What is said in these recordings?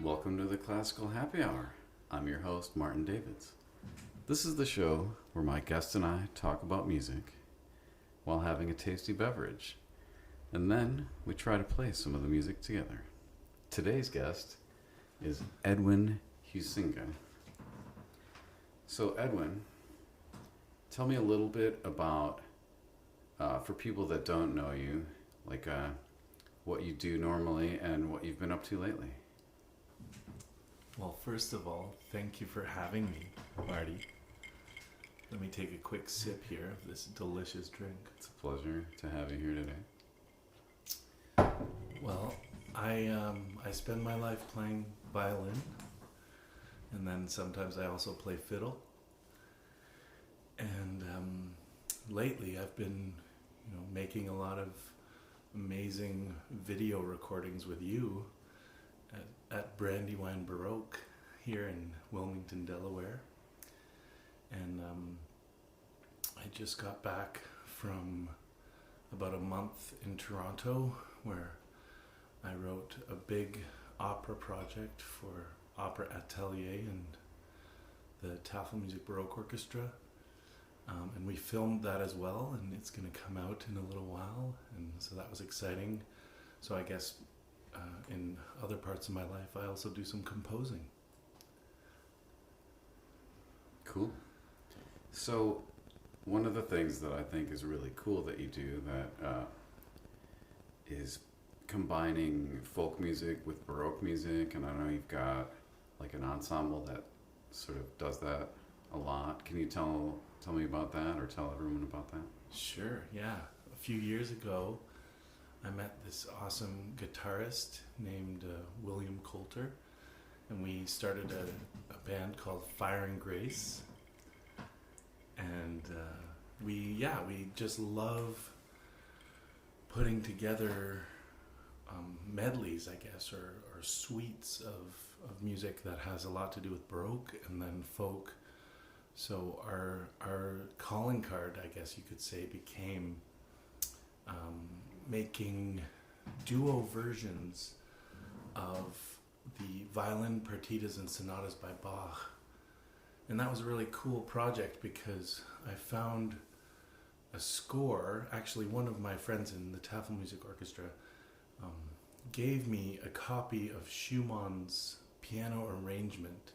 Welcome to the Classical Happy Hour. I'm your host, Martin Davids. This is the show where my guest and I talk about music while having a tasty beverage. And then we try to play some of the music together. Today's guest is Edwin Huizinga. So Edwin, tell me a little bit about, for people that don't know you, what you do normally and what you've been up to lately. Well, first of all, thank you for having me, Marty. Let me take a quick sip here of this delicious drink. It's a pleasure to have you here today. Well, I spend my life playing violin, and then sometimes I also play fiddle. And lately, I've been, making a lot of amazing video recordings with you at Brandywine Baroque here in Wilmington, Delaware. And I just got back from about a month in Toronto where I wrote a big opera project for Opera Atelier and the Tafelmusik Baroque Orchestra. And we filmed that as well, and it's going to come out in a little while, and so that was exciting. So I guess in other parts of my life, I also do some composing. Cool. So one of the things that I think is really cool that you do that is combining folk music with Baroque music, and I know you've got like an ensemble that sort of does that a lot. Can you tell me about that, or tell everyone about that? Sure, yeah. A few years ago, I met this awesome guitarist named William Coulter, and we started a band called Fire and Grace. And we just love putting together medleys, I guess, or suites of music that has a lot to do with Baroque and then folk. So our calling card, I guess you could say, became making duo versions of the violin partitas and sonatas by Bach. And that was a really cool project because I found a score. Actually, one of my friends in the Tafelmusik Orchestra gave me a copy of Schumann's piano arrangement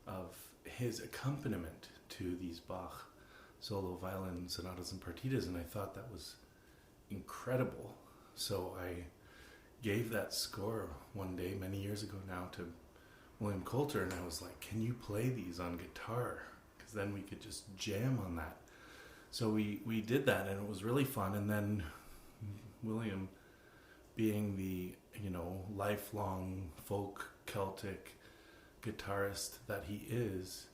of his accompaniment to these Bach solo violin sonatas and partitas, and I thought that was incredible. So I gave that score one day many years ago now to William Coulter, and I was like, can you play these on guitar? Because then we could just jam on that. So we did that, and it was really fun. And then William, being the lifelong folk Celtic guitarist that he is,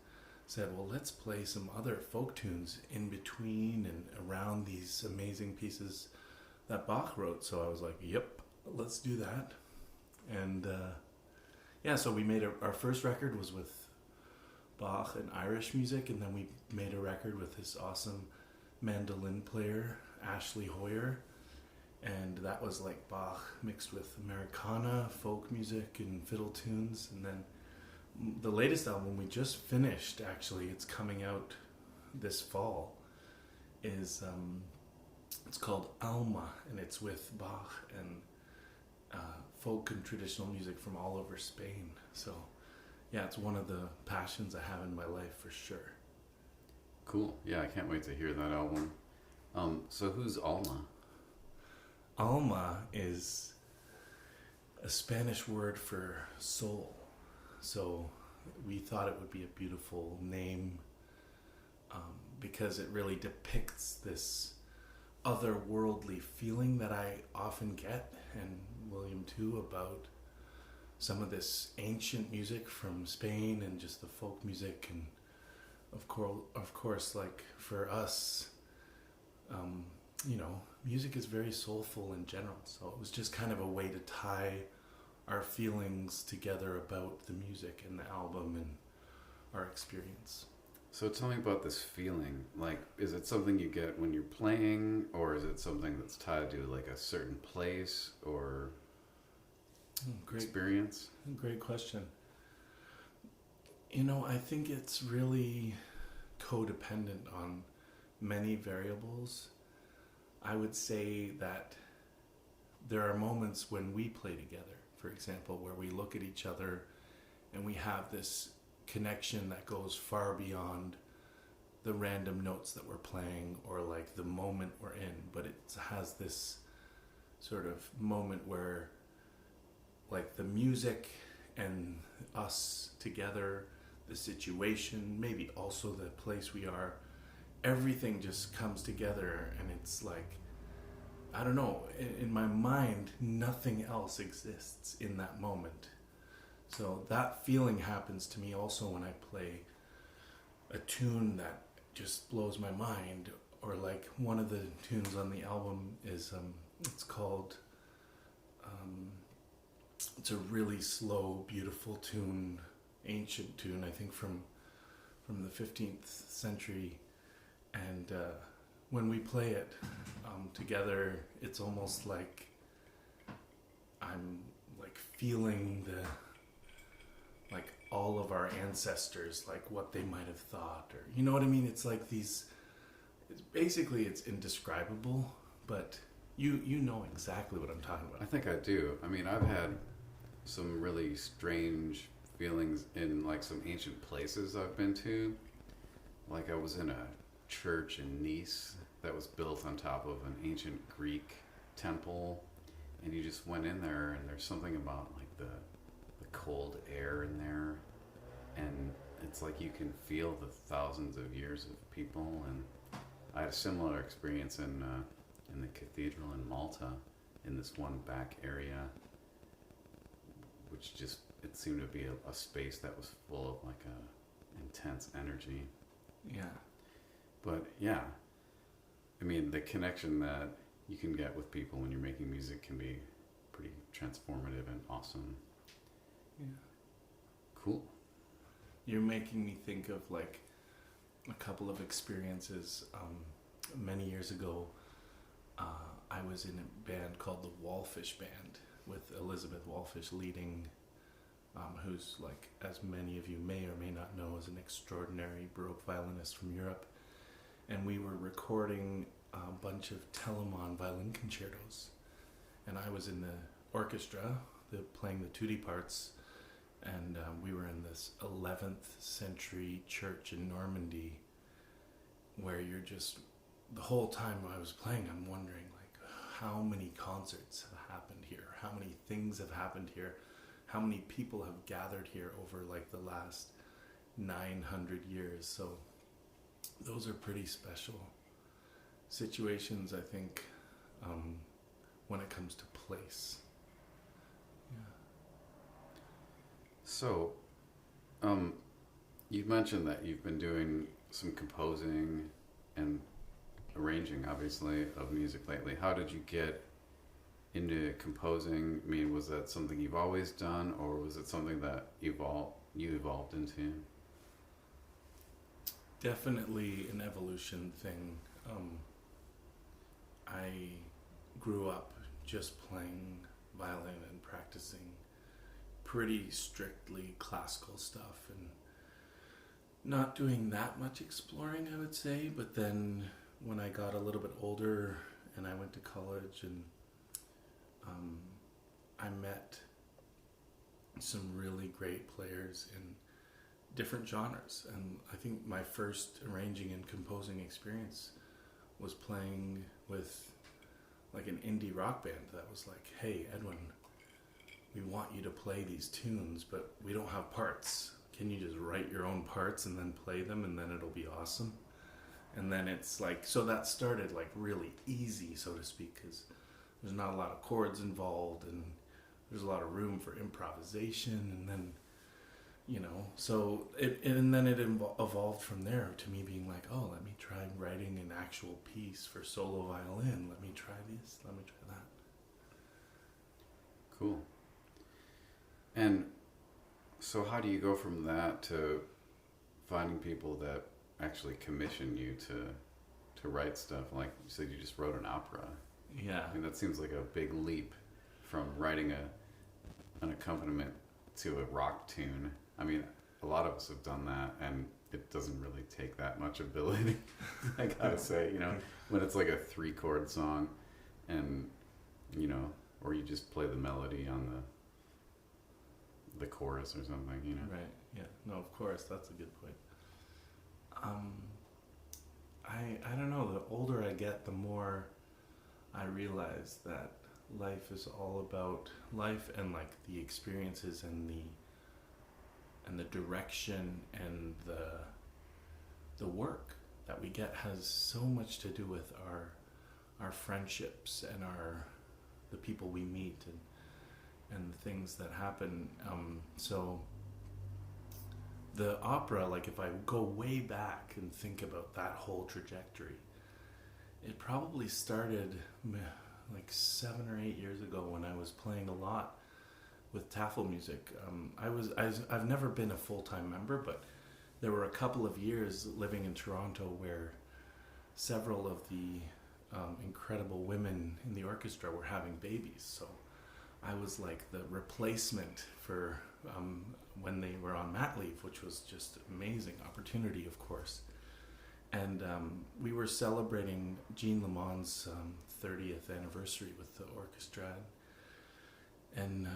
said, well, let's play some other folk tunes in between and around these amazing pieces that Bach wrote. So I was like, yep, let's do that. And so we made our first record was with Bach and Irish music, and then we made a record with this awesome mandolin player, Ashley Hoyer, and that was like Bach mixed with Americana, folk music, and fiddle tunes. And then the latest album we just finished, actually, it's coming out this fall, is it's called Alma, and it's with Bach and folk and traditional music from all over Spain. So yeah, it's one of the passions I have in my life for sure. Cool. Yeah, I can't wait to hear that album. So who's Alma? Alma is a Spanish word for soul. So we thought it would be a beautiful name because it really depicts this otherworldly feeling that I often get, and William too, about some of this ancient music from Spain and just the folk music. And of course, like for us, music is very soulful in general. So it was just kind of a way to tie our feelings together about the music and the album and our experience. So tell me about this feeling. Like, is it something you get when you're playing, or is it something that's tied to like a certain place, or? experience? Great question. You know, I think it's really codependent on many variables. I would say that there are moments when we play together, for example, where we look at each other and we have this connection that goes far beyond the random notes that we're playing or like the moment we're in, but it has this sort of moment where like the music and us together, the situation, maybe also the place we are, everything just comes together, and it's like, I don't know, in my mind nothing else exists in that moment. So that feeling happens to me also when I play a tune that just blows my mind, or like one of the tunes on the album is it's called it's a really slow, beautiful tune, ancient tune, I think from the 15th century, and when we play it together, it's almost like I'm like feeling the like all of our ancestors, like what they might have thought, or you know what I mean? It's like these. It's indescribable, but you know exactly what I'm talking about. I think I do. I mean, I've had some really strange feelings in like some ancient places I've been to. Like I was in a church in Nice that was built on top of an ancient Greek temple, and you just went in there, and there's something about like the cold air in there, and it's like you can feel the thousands of years of people. And I had a similar experience in the cathedral in Malta, in this one back area, which just, it seemed to be a space that was full of like a intense energy. Yeah. But yeah, I mean, the connection that you can get with people when you're making music can be pretty transformative and awesome. Yeah. Cool. You're making me think of like a couple of experiences. Many years ago, I was in a band called the Wallfish Band with Elizabeth Wallfish leading, who's like, as many of you may or may not know, is an extraordinary Baroque violinist from Europe. And we were recording a bunch of Telemann violin concertos. And I was in the orchestra, playing the tutti parts, and we were in this 11th century church in Normandy, where you're just, the whole time I was playing, I'm wondering like how many concerts have happened here, how many things have happened here, how many people have gathered here over like the last 900 years. So those are pretty special situations, I think, when it comes to place. Yeah. So, you mentioned that you've been doing some composing and arranging, obviously, of music lately. How did you get into composing? I mean, was that something you've always done, or was it something that you evolved into? Definitely an evolution thing. I grew up just playing violin and practicing pretty strictly classical stuff and not doing that much exploring, I would say. But then when I got a little bit older and I went to college, and I met some really great players in different genres, and I think my first arranging and composing experience was playing with like an indie rock band that was like, hey Edwin, we want you to play these tunes, but we don't have parts. Can you just write your own parts and then play them, and then it'll be awesome? And then it's like, so that started like really easy, so to speak, because there's not a lot of chords involved, and there's a lot of room for improvisation, and then, you know, so it evolved from there to me being like, oh, let me try writing an actual piece for solo violin. Let me try this. Let me try that. Cool. And so how do you go from that to finding people that actually commission you to write stuff? Like you said, you just wrote an opera. Yeah. I mean, that seems like a big leap from writing an accompaniment to a rock tune. I mean, a lot of us have done that, and it doesn't really take that much ability. I gotta say, when it's like a 3-chord song, and or you just play the melody on the chorus or something, Right. Yeah. No, of course, that's a good point. I don't know. The older I get, the more I realize that life is all about life and like the experiences and the direction and the work that we get has so much to do with our friendships and the people we meet and the things that happen. So the opera, like if I go way back and think about that whole trajectory, it probably started like 7 or 8 years ago when I was playing a lot with Taffel music. I've never been a full-time member, but there were a couple of years living in Toronto where several of the incredible women in the orchestra were having babies. So I was like the replacement for when they were on mat leave, which was just amazing opportunity, of course. And we were celebrating Jean Lamont's 30th anniversary with the orchestra. And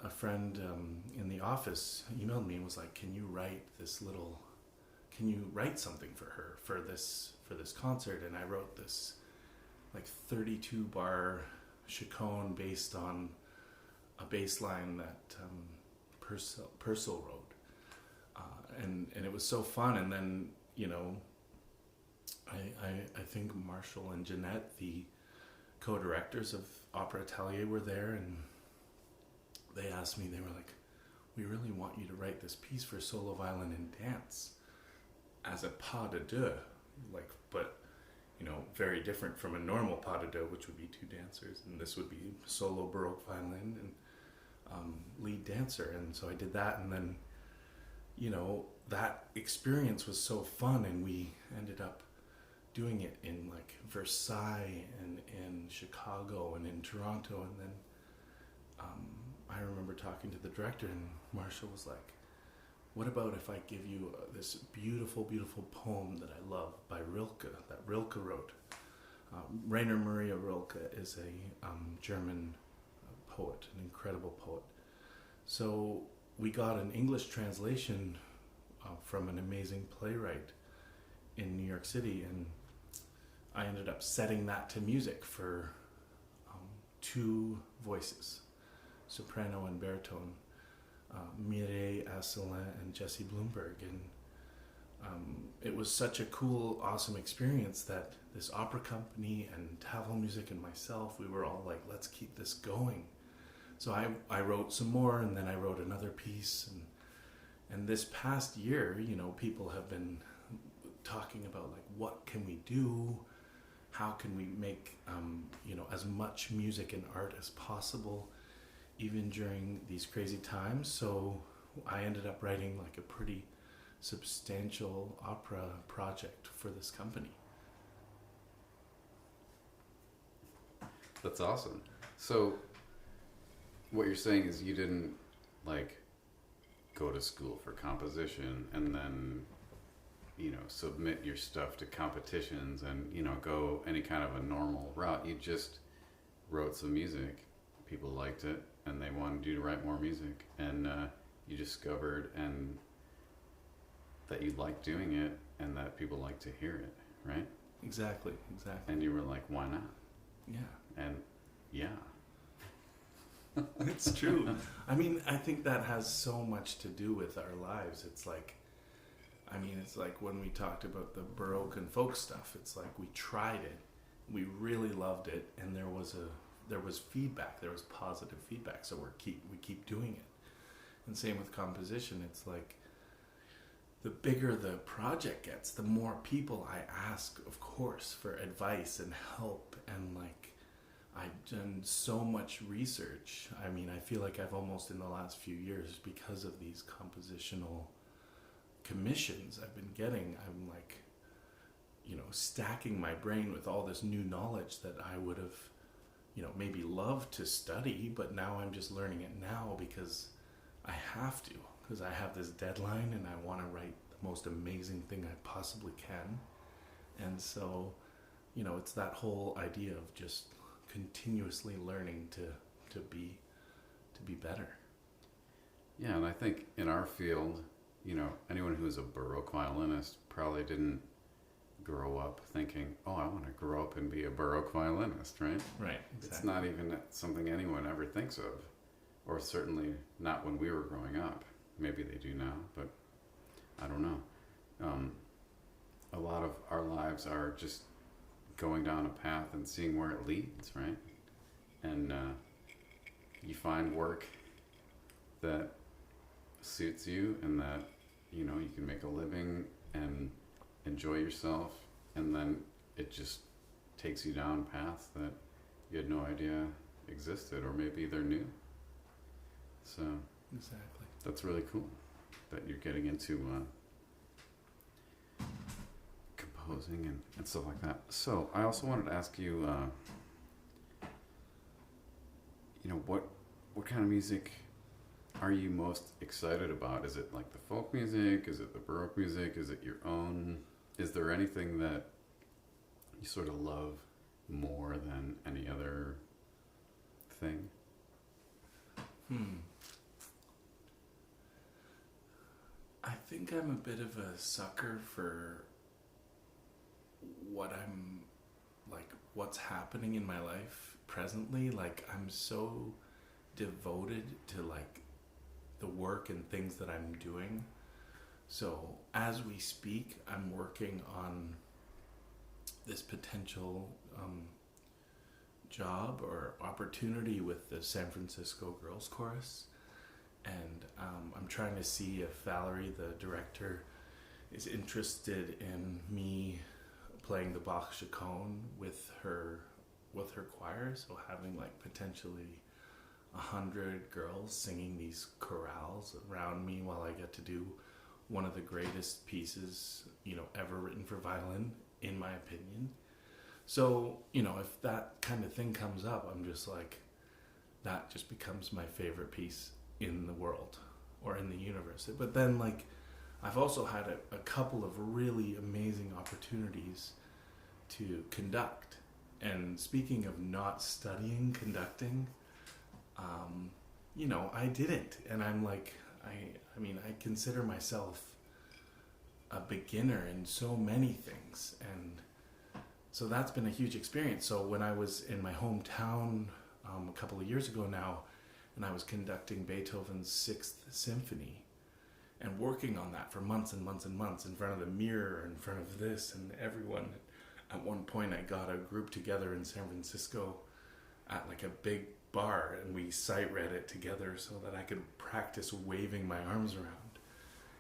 a friend in the office emailed me and was like, can you write something for her for this concert? And I wrote this like 32 bar chaconne based on a bass line that Purcell wrote. And it was so fun. And then, I think Marshall and Jeanette, the co-directors of Opera Atelier, were there, and they asked me, they were like, we really want you to write this piece for solo violin and dance as a pas de deux, but very different from a normal pas de deux, which would be 2 dancers, and this would be solo Baroque violin and lead dancer. And so I did that, and then that experience was so fun, and we ended up doing it in like Versailles and in Chicago and in Toronto. And then I remember talking to the director, and Marshall was like, what about if I give you this beautiful, beautiful poem that I love by Rilke, that Rilke wrote. Rainer Maria Rilke is a German poet, an incredible poet. So we got an English translation from an amazing playwright in New York City, and I ended up setting that to music for 2 voices, soprano and baritone, Mireille Asselin and Jessie Bloomberg. And it was such a cool, awesome experience that this opera company and Tavel Music and myself, we were all like, let's keep this going. So I wrote some more, and then I wrote another piece. And this past year, people have been talking about like, what can we do? How can we make, as much music and art as possible, even during these crazy times? So I ended up writing like a pretty substantial opera project for this company. That's awesome. So what you're saying is you didn't like go to school for composition and then submit your stuff to competitions and go any kind of a normal route. You just wrote some music, people liked it, and they wanted you to write more music, and you discovered and that you liked doing it and that people like to hear it, right? Exactly. And you were like, why not? Yeah. And yeah. It's true. I mean, I think that has so much to do with our lives. It's like when we talked about the Baroque and folk stuff, it's like we tried it, we really loved it, and there was feedback, there was positive feedback, so we keep doing it. And same with composition. It's like the bigger the project gets, the more people I ask, of course, for advice and help, and like I've done so much research. I mean, I feel like I've almost in the last few years, because of these compositional commissions I've been getting, I'm like, stacking my brain with all this new knowledge that I would have maybe love to study, but now I'm just learning it now because I have to, because I have this deadline and I want to write the most amazing thing I possibly can. And so, it's that whole idea of just continuously learning to be better. Yeah, and I think in our field, anyone who's a Baroque violinist probably didn't grow up thinking, oh, I want to grow up and be a Baroque violinist, right? Right, exactly. It's not even something anyone ever thinks of, or certainly not when we were growing up. Maybe they do now, but I don't know. A lot of our lives are just going down a path and seeing where it leads, right? And you find work that suits you and that you can make a living and enjoy yourself, and then it just takes you down paths that you had no idea existed, or maybe they're new. So Exactly. that's really cool that you're getting into composing and stuff like that. So I also wanted to ask you, what kind of music are you most excited about? Is it like the folk music? Is it the Baroque music? Is it your own? Is there anything that you sort of love more than any other thing? I think I'm a bit of a sucker for what's happening in my life presently. Like, I'm so devoted to the work and things that I'm doing. So as we speak, I'm working on this potential job or opportunity with the San Francisco Girls Chorus. And I'm trying to see if Valerie, the director, is interested in me playing the Bach Chaconne with her choir. So having potentially 100 girls singing these chorales around me while I get to do one of the greatest pieces, ever written for violin, in my opinion. So, if that kind of thing comes up, I'm just that just becomes my favorite piece in the world or in the universe. But then I've also had a couple of really amazing opportunities to conduct. And speaking of not studying conducting, I didn't. And I'm I consider myself a beginner in so many things. And so that's been a huge experience. So when I was in my hometown a couple of years ago now, and I was conducting Beethoven's Sixth Symphony and working on that for months and months and months in front of the mirror, in front of this and everyone. At one point I got a group together in San Francisco at a big bar, and we sight read it together so that I could practice waving my arms around.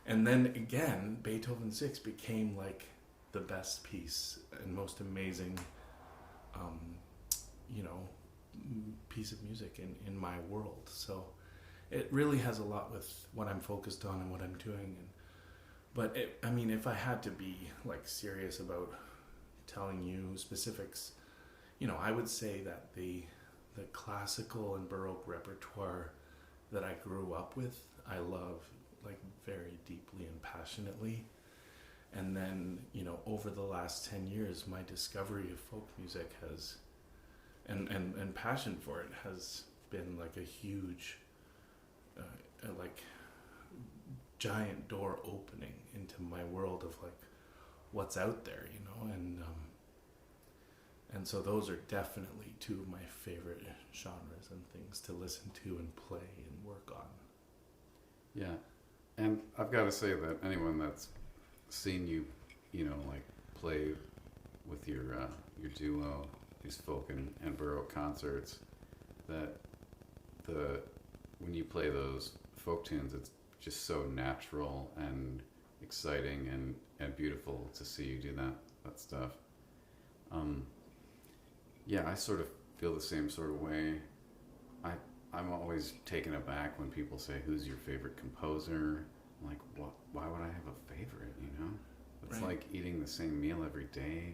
And then again, Beethoven 6 became the best piece and most amazing piece of music in my world. So it really has a lot with what I'm focused on and what I'm doing. But if I had to be serious about telling you specifics, I would say that the classical and Baroque repertoire that I grew up with, I love very deeply and passionately. And then, over the last 10 years, my discovery of folk music has, and passion for it has been a huge, giant door opening into my world of what's out there, and so those are definitely two of my favorite genres and things to listen to and play and work on. Yeah, and I've got to say that anyone that's seen you, play with your duo, these folk and Baroque concerts, that when you play those folk tunes, it's just so natural and exciting and beautiful to see you do that stuff. Yeah, I sort of feel the same sort of way. I'm always taken aback when people say, "Who's your favorite composer?" I'm like, what? Why would I have a favorite? It's right. like eating the same meal every day.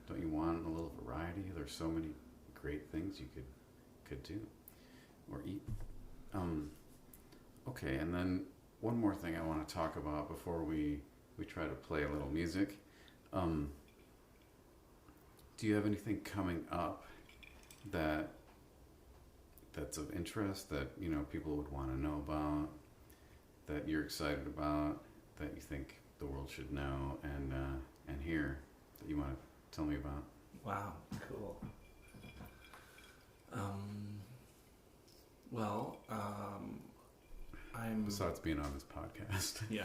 Don't you want a little variety? There's so many great things you could do or eat. Okay, and then one more thing I want to talk about before we try to play a little music. Do you have anything coming up that's of interest that people would want to know about, that you're excited about, that you think the world should know and hear, that you want to tell me about? Wow, cool. I'm Besides being on this podcast. Yeah,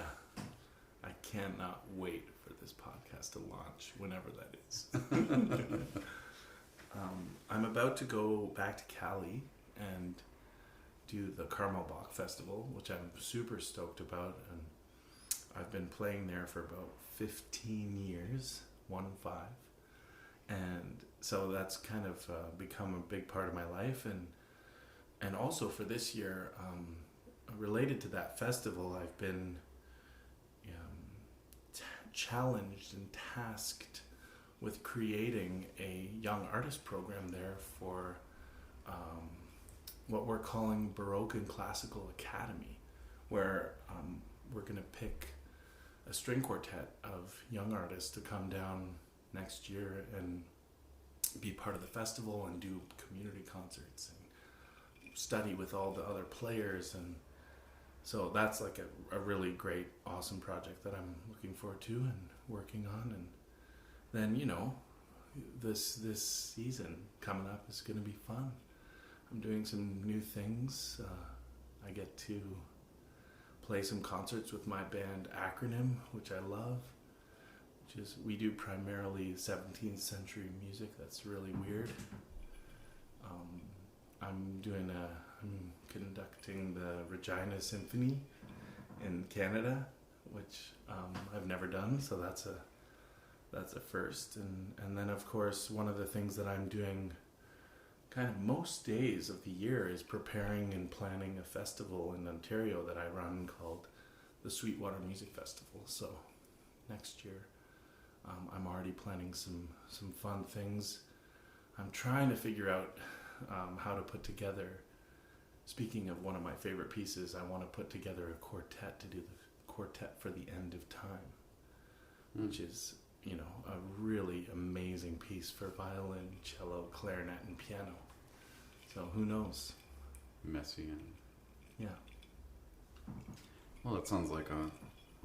I cannot wait for this podcast to launch, whenever that is. I'm about to go back to Cali and do the Carmel Bach Festival, which I'm super stoked about, and I've been playing there for about 15 years, 1-5, and so that's kind of become a big part of my life, and also for this year, related to that festival, I've been challenged and tasked with creating a young artist program there for what we're calling Baroque and Classical Academy, where we're going to pick a string quartet of young artists to come down next year and be part of the festival and do community concerts and study with all the other players. And so that's like a really great, awesome project that I'm looking forward to and working on. And then, this season coming up is going to be fun. I'm doing some new things. I get to play some concerts with my band Acronym, which I love. We do primarily 17th century music. That's really weird. I'm conducting the Regina Symphony in Canada, which I've never done, so that's a first. And then of course one of the things that I'm doing kind of most days of the year is preparing and planning a festival in Ontario that I run called the Sweetwater Music Festival. So next year I'm already planning some fun things. I'm trying to figure out how to put together, speaking of one of my favorite pieces, I want to put together a quartet to do the Quartet for the End of Time, which is, a really amazing piece for violin, cello, clarinet, and piano. So who knows? Messy and... Yeah. Well, it sounds like a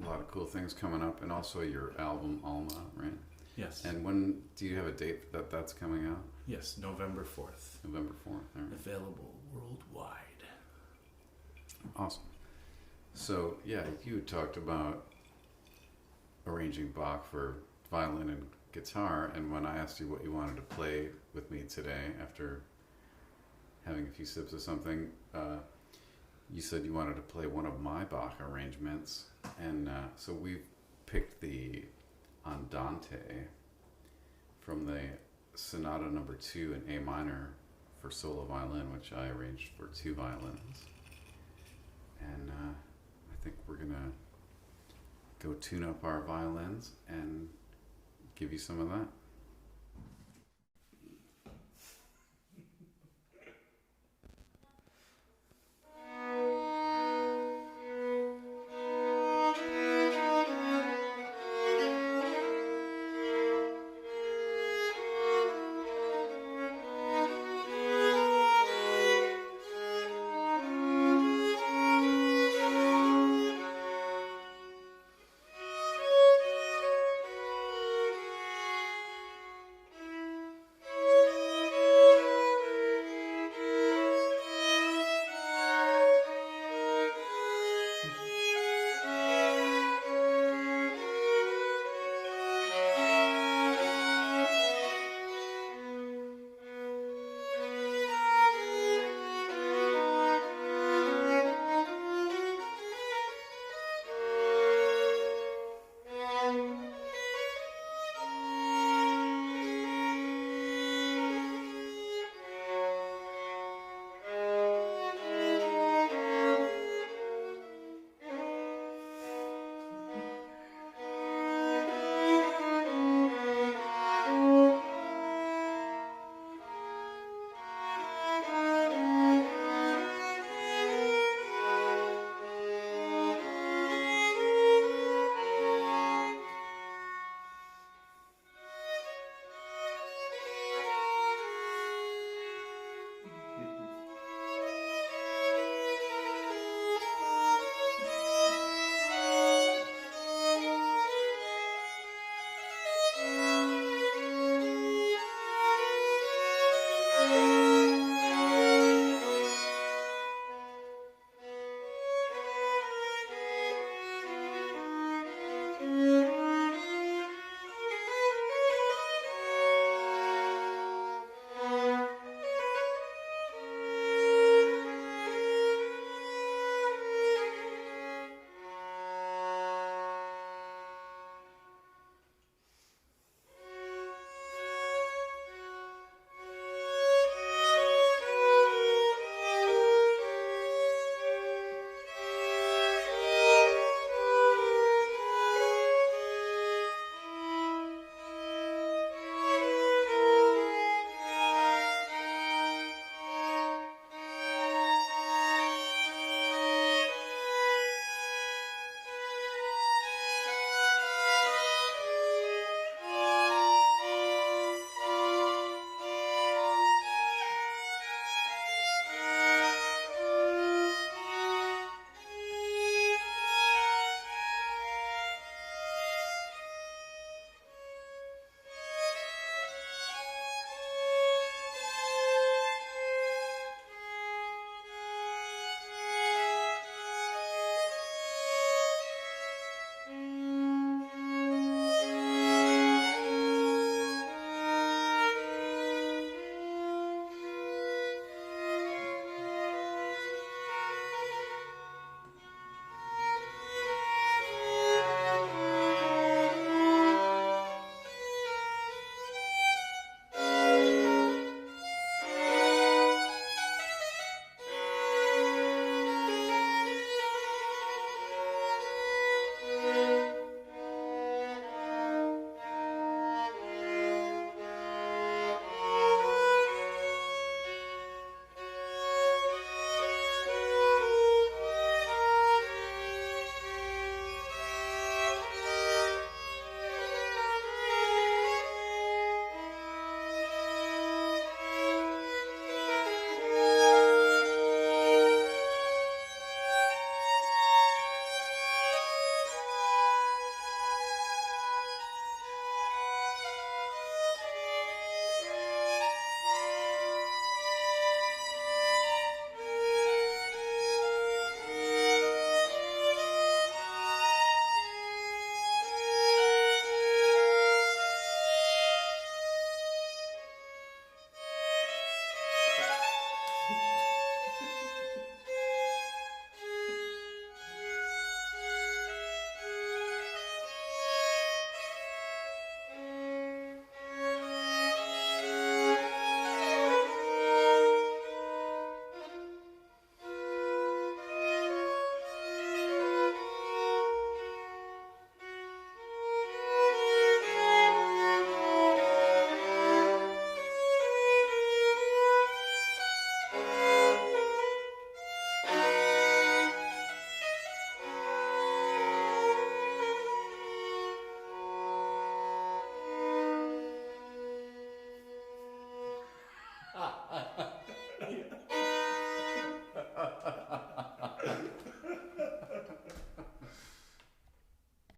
lot of cool things coming up, and also your album Alma, right? Yes. And when do you have a date that's coming out? Yes, November 4th. November 4th. All right. Available worldwide. Awesome. So, yeah, you talked about arranging Bach for violin and guitar, and when I asked you what you wanted to play with me today after having a few sips of something, you said you wanted to play one of my Bach arrangements, and so we've picked the Andante from the Sonata Number 2 in A minor for solo violin, which I arranged for 2 violins. And I think we're gonna go tune up our violins and give you some of that.